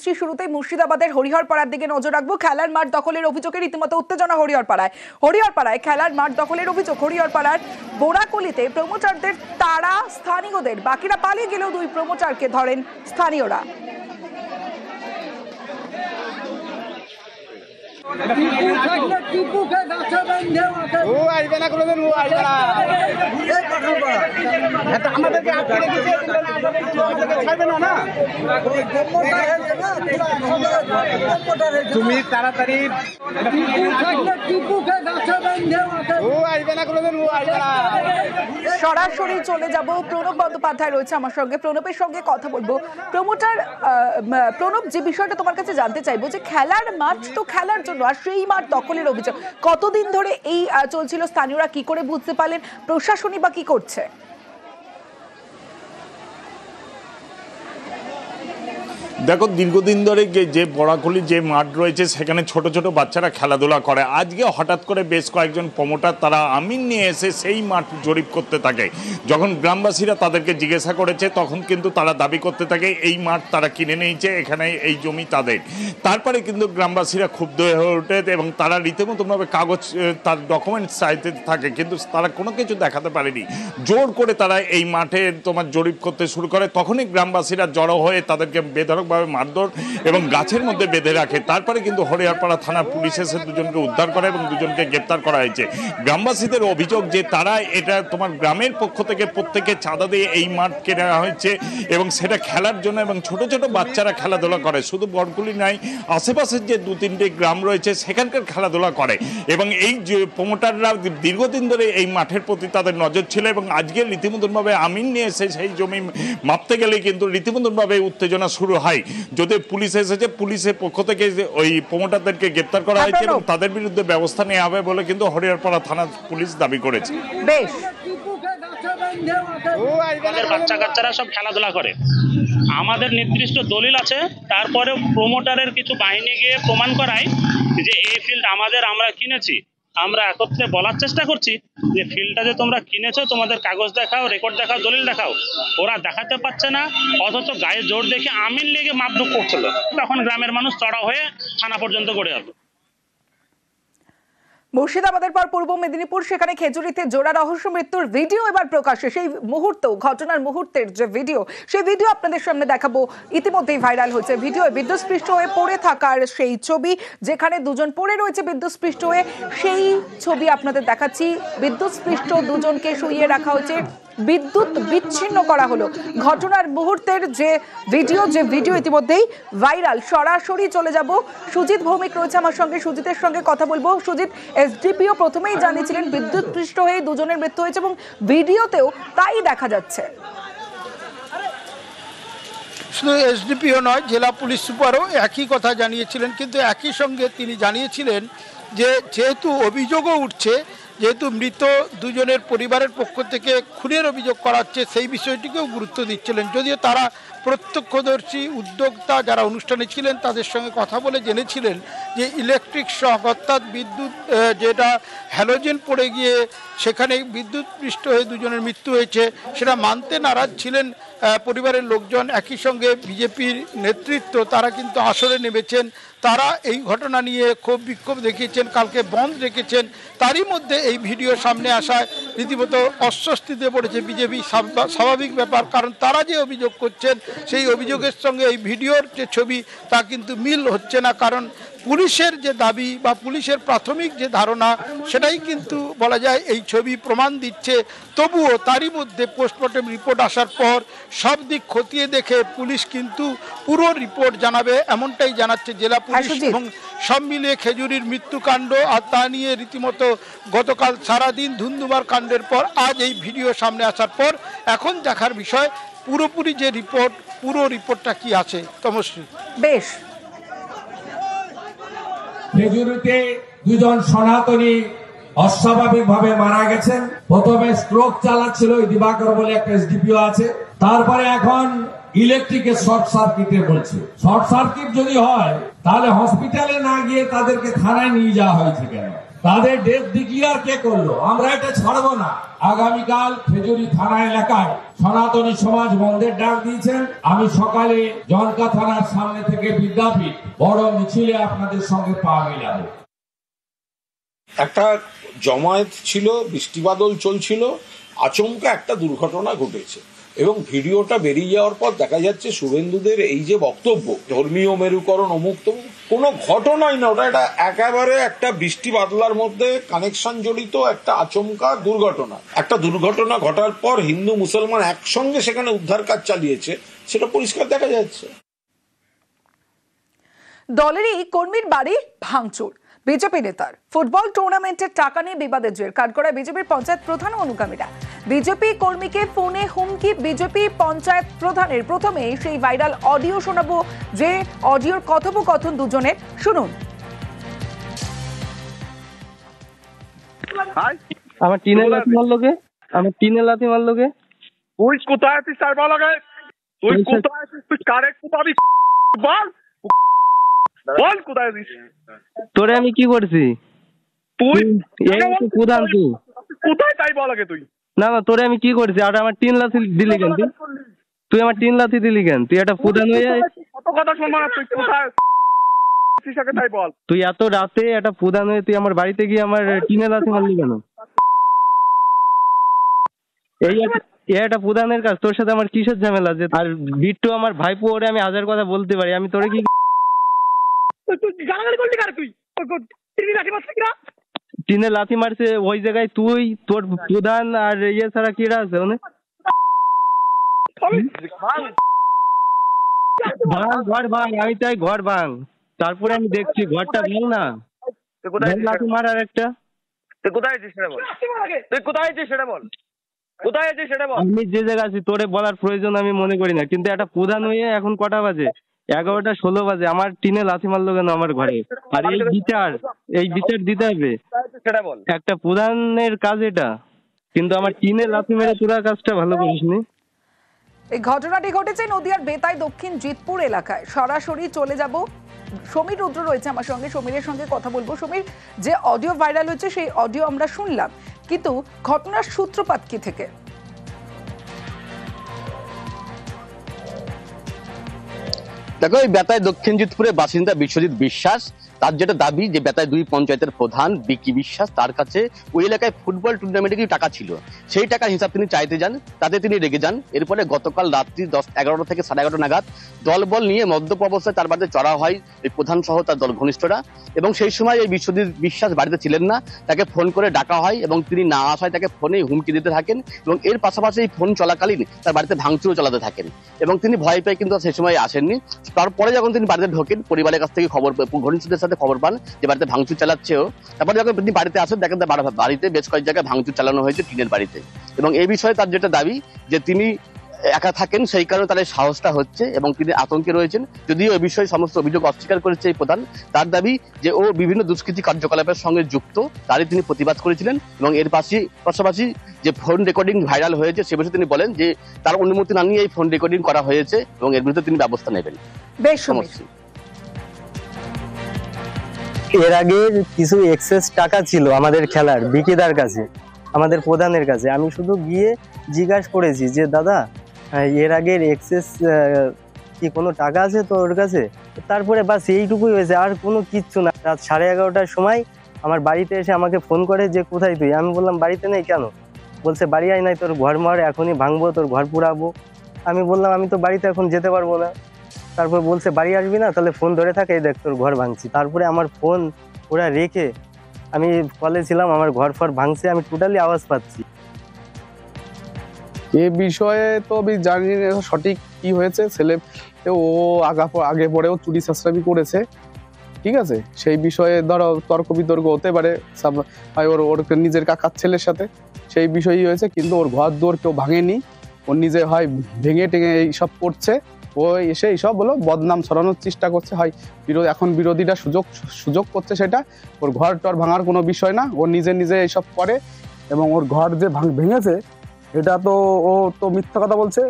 নিউজটি শুরুতেই মুর্শিদাবাদের হরিহরপাড়ার দিকে নজর রাখবো। খেলার মাঠ দখলের অভিযোগে রীতিমতো উত্তেজনা হরিহরপাড়ায় খেলার মাঠ দখলের অভিযোগ। হরিহরপাড়ার বোরাকলিতে প্রমোটারদের তাড়া স্থানীয়দের, বাকিরা পালিয়ে গেলেও দুই প্রমোটারকে ধরেন স্থানীয়রা। তুমি তাড়াতাড়ি সরাসরি চলে যাব, প্রণব বন্দ্যোপাধ্যায় রয়েছে আমার সঙ্গে, প্রণবের সঙ্গে কথা বলবো। প্রণব, যে বিষয়টা তোমার কাছে জানতে চাইবো যে খেলার মাঠ তো খেলার জন্য, আর সেই মাঠ দখলের অভিযোগ কতদিন ধরে এই চলছিল, স্থানীয়রা কি করে বুঝতে পারলেন, প্রশাসনই বা কি করছে? দেখো, দীর্ঘদিন ধরে যে বোরাকলির যে মাঠ রয়েছে সেখানে ছোট ছোট বাচ্চারা খেলাধুলা করে। আজকে হঠাৎ করে বেশ কয়েকজন প্রমোটার তারা আমিন নিয়ে এসে সেই মাঠ জরিপ করতে থাকে। যখন গ্রামবাসীরা তাদেরকে জিজ্ঞাসা করেছে তখন কিন্তু তারা দাবি করতে থাকে এই মাঠ তারা কিনে নিয়েছে, এখানে এই জমি তাদের। তারপরে কিন্তু গ্রামবাসীরা ক্ষুব্ধ হয়ে ওঠে এবং তারা রীতিমতনভাবে কাগজ, তার ডকুমেন্টস চাইতে থাকে, কিন্তু তারা কোনো কিছু দেখাতে পারেনি। জোর করে তারা এই মাঠে জরিপ করতে শুরু করে। তখনই গ্রামবাসীরা জড়ো হয়ে তাদেরকে বেধড়ক মারধর এবং গাছের মধ্যে বেঁধে রাখে। তারপরে কিন্তু হরিহরপাড়া থানা পুলিশ এসে দুজনকে উদ্ধার করে এবং দুজনকে গ্রেপ্তার করা হয়েছে। গ্রামবাসীদের অভিযোগ যে তারা এটা গ্রামের পক্ষ থেকে প্রত্যেকে চাঁদা দিয়ে এই মাঠ কেনা হয়েছে এবং সেটা খেলার জন্য, এবং ছোট ছোট বাচ্চারা খেলাধুলা করে। শুধু বরকুলি নাই, আশেপাশের যে দু তিনটে গ্রাম রয়েছে সেখানকার খেলাধুলা করে। এবং এই যে প্রমোটাররা দীর্ঘদিন ধরে এই মাঠের প্রতি তাদের নজর ছিল এবং আজকে রীতিমতনভাবে আমিন নিয়ে এসে সেই জমি মাপতে গেলে কিন্তু রীতিমতনভাবে উত্তেজনা শুরু হয়। যদি পুলিশ এসেছে, পুলিশের পক্ষ থেকে ওই প্রমোটারদেরকে গ্রেপ্তার করা হয়েছে এবং তাদের বিরুদ্ধে ব্যবস্থা নেওয়া হবে বলে কিন্তু হরিহরপাড়া থানা পুলিশ দাবি করেছে। বেশ, বাচ্চা কাচ্চারা সব খেলাধুলা করে, আমাদের নির্দিষ্ট দলিল আছে। তারপরে প্রমোটারের কিছু বাহিনী গিয়ে প্রমাণ করায় যে এই ফিল্ড আমাদের, আমরা কিনেছি। আমরা একত্রে বলার চেষ্টা করছি যে ফিল্ডটা যে তোমরা কিনেছো, তোমাদের কাগজ দেখাও, রেকর্ড দেখাও, দলিল দেখাও। ওরা দেখাতে পারছে না, অথচ গায়ে জোর দেখে আমিন লেগে মাপধুপ করছিল। তখন গ্রামের মানুষ চড়া হয়ে থানা পর্যন্ত গড়ে আসলো। মুর্শিদাবাদের পর পূর্ব মেদিনীপুর, সেখানে খেজুরিতে জোড়া রহস্য মৃত্যুর ভিডিও এবার প্রকাশ্যে। সেই মুহূর্ত, ঘটনার মুহূর্তের যে ভিডিও, সেই ভিডিও আপনাদের সামনে দেখাবো। ইতিমধ্যেই ভাইরাল হয়েছে ভিডিও, বিদ্যুৎস্পৃষ্ট হয়ে পড়ে থাকার সেই ছবি, যেখানে দুজন পড়ে রয়েছে বিদ্যুৎস্পৃষ্ট হয়ে, সেই ছবি আপনাদের দেখাচ্ছি। বিদ্যুৎস্পৃষ্ট দুজনকে শুইয়ে রাখা হয়েছে, বিদ্যুৎ বিচ্ছিন্ন করা হলো। ঘটনার মুহূর্তের যে ভিডিও ইতিমধ্যেই ভাইরাল। সরাসরি চলে যাব, সুজিত ভৌমিক রয়েছে আমার সঙ্গে, সুজিতের সঙ্গে কথা বলবো। সুজিত, এসডিপিও প্রথমেই জানিয়েছিলেন বিদ্যুৎস্পৃষ্ট হয়ে দুজনের মৃত্যু হয়েছে এবং ভিডিওতেও তাই দেখা যাচ্ছে। শুধু এসডিপিও নয়, জেলা পুলিশ সুপারও একই কথা জানিয়েছিলেন, কিন্তু একই সঙ্গে তিনি জানিয়েছিলেন যে যেহেতু অভিযোগও উঠছে, যেহেতু মৃত দুজনের পরিবারের পক্ষ থেকে খুনের অভিযোগ করা হচ্ছে, সেই বিষয়টিকেও গুরুত্ব দিচ্ছিলেন। যদিও তারা প্রত্যক্ষদর্শী, উদ্যোক্তা যারা অনুষ্ঠানে ছিলেন তাদের সঙ্গে কথা বলে জেনেছিলেন যে ইলেকট্রিক শক, অর্থাৎ বিদ্যুৎ যেটা হ্যালোজেন পড়ে গিয়ে সেখানে বিদ্যুৎস্পৃষ্ট হয়ে দুজনের মৃত্যু হয়েছে, সেটা মানতে নারাজ ছিলেন পরিবারের লোকজন। একই সঙ্গে বিজেপির নেতৃত্ব তারা কিন্তু আসরে নেমেছেন, তারা এই ঘটনা নিয়ে ক্ষোভ বিক্ষোভ দেখিয়েছেন, কালকে বন্ধ রেখেছেন। তারই মধ্যে এই ভিডিও সামনে আসায় রীতিমতো অস্বস্তিতে পড়েছে বিজেপি। স্বাভাবিক ব্যাপার, কারণ তারা যে অভিযোগ করছেন সেই অভিযোগের সঙ্গে এই ভিডিওর যে ছবি তা কিন্তু মিল হচ্ছে না। কারণ পুলিশের যে দাবি বা পুলিশের প্রাথমিক যে ধারণা সেটাই কিন্তু বলা যায় এই ছবি প্রমাণ দিচ্ছে। তবুও তারই মধ্যে পোস্টমর্টেম রিপোর্ট আসার পর সব দিক খতিয়ে দেখে পুলিশ কিন্তু পুরো রিপোর্ট জানাবে, এমনটাই জানাচ্ছে জেলা পুলিশ। এবং সব মিলিয়ে খেজুরির মৃত্যুকাণ্ড আর তা নিয়ে রীতিমতো গতকাল সারাদিন ধুন্ধুমার কাণ্ডের পর আজ এই ভিডিও সামনে আসার পর এখন দেখার বিষয় পুরোপুরি যে রিপোর্ট, পুরো রিপোর্টটা কি আছে। তমশ্রী, বেশ, খেজুরিতে দুজন সনাতনী অস্বাভাবিকভাবে মারা গেছেন। প্রথমে স্ট্রোক চালাচ্ছিল, ওই দিবাকর বলে একটা এসডিপিও আছে, তারপরে এখন ইলেকট্রিকের শর্ট সার্কিটে বলছে। শর্ট সার্কিট যদি হয় তাহলে হসপিটালে না গিয়ে তাদেরকে থানায় নিয়ে যাওয়া হয়েছে কেন? তাদের ডেথ ডিক্লিয়ার কে করলো? আমরা এটা ছাড়বো না। আগামীকাল খেজুরি থানা এলাকায় সনাতনী সমাজ বন্ধের ডাক দিয়েছেন। আমি সকালে জনকা থানার সামনে থেকে বিদ্যাপীঠ বড় মিছিলে আপনাদের সঙ্গে পা মিলাবো। একটা জমায়েত ছিল, বৃষ্টিবাদল চলছিল, আচমকা একটা দুর্ঘটনা ঘটেছে এবং ভিডিওটা বেরিয়ে যাওয়ার পর দেখা যাচ্ছে শুভেন্দুদের এই যে বক্তব্য ধর্মীয় মেরুকরণ অমুক তমুক, কোনো ঘটনাই না, ওটা এটা একেবারে একটা বৃষ্টি বাদলার মধ্যে কানেকশন জড়িত একটা আচমকা দুর্ঘটনা। একটা দুর্ঘটনা ঘটার পর হিন্দু মুসলমান একসঙ্গে সেখানে উদ্ধার কাজ চালিয়েছে, সেটা পরিষ্কার দেখা যাচ্ছে। দলেরই কর্মীর বাড়ি ভাঙচুর, বিজেপি নেতার ফুটবল টুর্নামেন্টের টাকা নিয়ে বিবাদের জের কাঠগড়ায় বিজেপির পঞ্চায়েত প্রধান ও অনুগামীরা। বিজেপি কর্মীকে ফোনে হুমকি বিজেপি পঞ্চায়েত প্রধানের। প্রথমে সেই ভাইরাল অডিও শোনাবো, যে অডিওর কথোপকথন দুজনের, শুনুন। আমার টিনে লাথি মারলো কে? আমার টিনে লাথি মারলো কে? তুই কোথায় আছিস তার বল আগে। তুই কোথায় আছিস? তুই কারেক্ট কোথায় বল, বল কোথায় আছিস? তোরে আমি কি করছি? তুই প্রধান তুই কোথায় তাই বল আগে। তুই না না, তোরে আমি কি করছি? আর আমার টিন লাথি দিলি কেন? তুই আমার টিন লাথি দিলি কেন? তুই একটা প্রধান হয়ে কত কথা শোন না, তুই কোথায় আছিস আগে তাই বল। তুই এত রাতে একটা প্রধান হয়ে তুই আমার বাড়িতে গিয়ে আমার টিনে লাথি মারলি কেন? এই একটা প্রধানের কাজ, তোর সাথে আমার কিসের ঝামেলা আছে? আর বিট্টু আমার ভাইপো, ওরে আমি হাজার কথা বলতে পারি, আমি তোরে কি গালাগালি করলি কার? তুই লাঠি মারছিস কিনা? টিনে লাথি মারছে ওই জায়গায় তুই, তোর প্রধান আর ইয়ে ছাড়া কিরা আছে মানে? ঘর ভাঙ, আমি চাই ঘর ভাঙ, তারপরে আমি দেখছি ঘরটা ভাঙ না। লাথি মার আর একটা। তুই কোথায় আছিস সেটা বল। তুই কোথায় আছিস সেটা বল। কোথায় আছিস সেটা বল। আমি যে জায়গায় আছি তোরে বলার প্রয়োজন আমি মনে করি না, কিন্তু একটা প্রধান হয়ে এখন কটা বাজে? 11টা 16 বাজে, আমার টিনে লাথি মারলো কেন আমার ঘরে? আর এই বিচার দিতে হবে। সেটা বল। একটা প্রধানের কাজ এটা, কিন্তু আমার টিনে লাথি মেরে তোরা কাজটা ভালো করিসনি। এই ঘটনাটি ঘটেছে নদিয়ার বেতাই দক্ষিণ জিতপুর এলাকায়। সরাসরি চলে যাব, সমীর রুদ্র রয়েছে আমার সঙ্গে, সমীরের সঙ্গে কথা বলবো। সমীর, যে অডিও ভাইরাল হয়েছে সেই অডিও আমরা শুনলাম, কিন্তু ঘটনার সূত্রপাত কি থেকে? দেখো, এই বেতায় দক্ষিণ জিতপুরের বাসিন্দা বিশ্বজিৎ বিশ্বাস, তার যেটা দাবি যে বেতায় 2 পঞ্চায়েতের প্রধান বিকি বিশ্বাস, তার কাছে ওই এলাকায় ফুটবল টুর্নামেন্টে কিছু টাকা ছিল, সেই টাকার হিসাব তিনি চাইতে যান, তাতে তিনি রেগে যান। এরপরে গতকাল রাত্রি 11টা থেকে 11:30 নাগাদ দলবল নিয়ে মদ্যপ অবস্থায় তার বাড়িতে চড়া হয় এই প্রধান সহ তার দল ঘনিষ্ঠরা, এবং সেই সময় এই বিশ্বজিৎ বিশ্বাস বাড়িতে ছিলেন না, তাকে ফোন করে ডাকা হয় এবং তিনি না আসায় তাকে ফোনে হুমকি দিতে থাকেন, এবং এর পাশাপাশি এই ফোন চলাকালীন তার বাড়িতে ভাঙচুরও চালাতে থাকেন, এবং তিনি ভয় পেয়ে কিন্তু সেই সময় আসেননি। তারপরে যখন তিনি বাড়িতে ঢোকেন, পরিবারের কাছ থেকে খবর, ঘনিষ্ঠদের সাথে খবর পান যে বাড়িতে ভাঙচুর চালাচ্ছেও। তারপরে যখন তিনি বাড়িতে আসেন, দেখেন বাড়িতে বেশ কয়েক জায়গায় ভাঙচুর চালানো হয়েছে টিনের বাড়িতে, এবং এই বিষয়ে তার যেটা দাবি যে তিনি একা থাকেন, সেই কারণে তার এই সাহসটা হচ্ছে এবং তিনি আতঙ্কে রয়েছেন। যদিও এই বিষয়ে সমস্ত অভিযোগ অস্বীকার করেছে এই প্রধান, তার দাবি যে ও বিভিন্ন দুষ্কৃতী কার্যকলাপের সঙ্গে যুক্ত, তারই তিনি প্রতিবাদ করেছিলেন, এবং এর পাশাপাশি যে ফোন রেকর্ডিং ভাইরাল হয়েছে সে বিষয়ে তিনি বলেন যে তার অনুমতি না নিয়ে এই ফোন রেকর্ডিং করা হয়েছে এবং এর বিরুদ্ধে তিনি ব্যবস্থা নেবেন। বেশ, এর আগে কিছু এক্সেস টাকা ছিল আমাদের খেলার বিকিদার কাছে, আমাদের প্রধানের কাছে। আমি শুধু গিয়ে জিজ্ঞাসা করেছি যে দাদা, এর আগের এক্সেস কি কোনো টাকা আছে তো ওর কাছে? তারপরে বাস এইটুকুই হয়েছে, আর কোনো কিচ্ছু না। রাত 11:30টার সময় আমার বাড়িতে এসে আমাকে ফোন করে যে কোথায় তুই? আমি বললাম বাড়িতে নেই। কেন? বলছে বাড়ি আয় নাই, তোর ঘর মার এখনই ভাঙবো, তোর ঘর পুরাবো। আমি বললাম আমি তো বাড়িতে এখন যেতে পারবো না। তারপর বলছে বাড়ি আসবি না, তাহলে ফোন ধরে থাকে, দেখ তোর ঘর ভাঙছি। তারপরে আমার ফোন ওরা রেখে আমি কলে ছিলাম, আমার ঘর ফর ভাঙছে, আমি টোটালি আওয়াজ পাচ্ছি। এ বিষয়ে তো আমি জানি না সঠিক কি হয়েছে। ছেলে ও আগে পরেও চুরি চাষরামি করেছে, ঠিক আছে, সেই বিষয়ে ধরো তর্ক বিতর্ক হতে পারে ওর নিজের কাকার ছেলের সাথে, সেই বিষয়ই হয়েছে। কিন্তু ওর ঘর দৌড় কেউ ভাঙেনি, ওর নিজে হয় ভেঙে টেঙে এইসব করছে, ও এসে এইসব বলো বদনাম ছড়ানোর চেষ্টা করছে। হয় এখন বিরোধীরা সুযোগ করছে, সেটা ওর ঘর টর ভাঙার কোনো বিষয় না, ও নিজে এইসব করে। এবং ওর ঘর যে ভেঙেছে এটা তো ও তো মিথ্যা কথা বলছে।